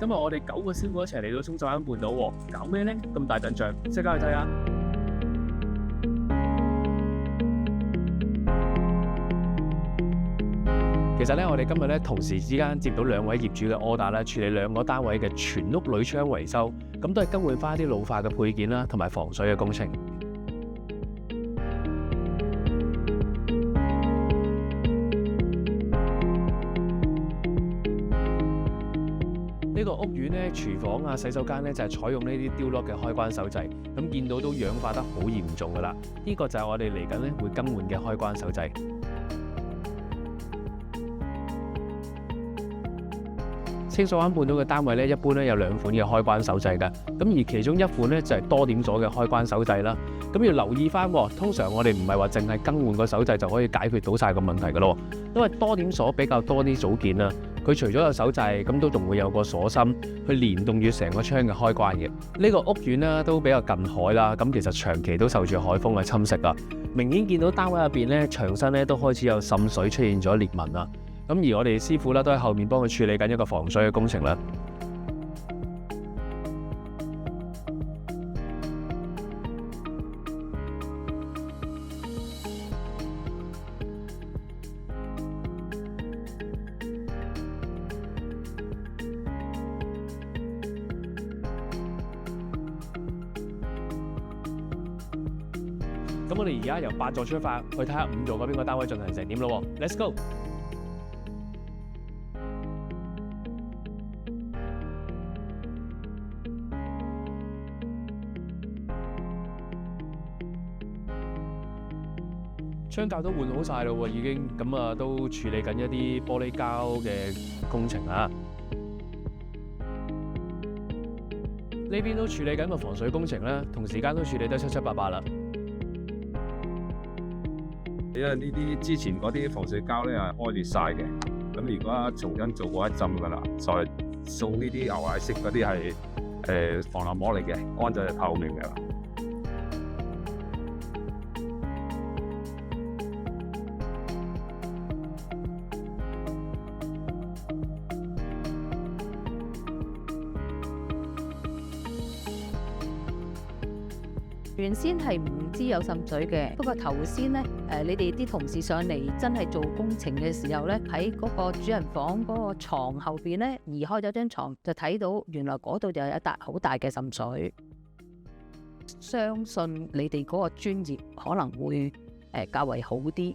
今日我哋9個師傅一齊嚟到涌秀灣半島喎，搞咩呢？咁大陣仗，即刻去睇下。其實咧，我哋今日咧同時之間接到2位業主嘅 order 啦，處理2個單位嘅全屋鋁窗維修，咁都係更換翻一啲老化嘅配件啦，同埋防水嘅工程。呢個屋苑咧，廚房啊、洗手間咧就係採用呢啲雕落嘅開關手掣，咁見到都氧化得好嚴重噶啦。呢個就係我哋嚟緊咧會更換嘅開關手掣。清水灣半島嘅單位咧，一般咧有2款嘅開關手掣嘅，咁而其中一款咧就係多點鎖嘅開關手掣啦。咁要留意翻，通常我哋唔係話淨係更換個手掣就可以解決到晒個問題噶咯，因為多點鎖比較多啲組件啦，佢除咗有手掣，咁都仲會有個鎖芯去連動住成個窗嘅開關嘅。呢個屋苑咧都比較近海啦，咁其實長期都受住海風嘅侵蝕啊，明顯見到單位入邊咧牆身咧都開始有滲水，出現咗裂紋啦。咁而我哋師傅咧都喺後面幫佢處理緊一個防水嘅工程啦。咁我哋而家由8座出發，去睇下5座嗰邊個單位進行成點咯。Let's go！窗架都換好晒咯喎，已經咁啊，都處理緊一啲玻璃膠嘅工程啊。呢邊都處理緊個防水工程啦，同時間都處理得七七八八啦。因為呢啲之前嗰啲防水膠咧係開裂晒嘅，咁如果重新做過一浸噶啦，再送呢啲牛奶色嗰啲係防淋膜嚟嘅，乾咗就透明嘅啦。原先係唔知有滲水嘅，不過頭先咧你哋啲同事上嚟真係做工程嘅時候咧，喺嗰個主人房嗰個床後邊咧移開咗張床，就睇到原來嗰度就有一笪好大嘅滲水。相信你哋嗰個專業可能會較為好啲。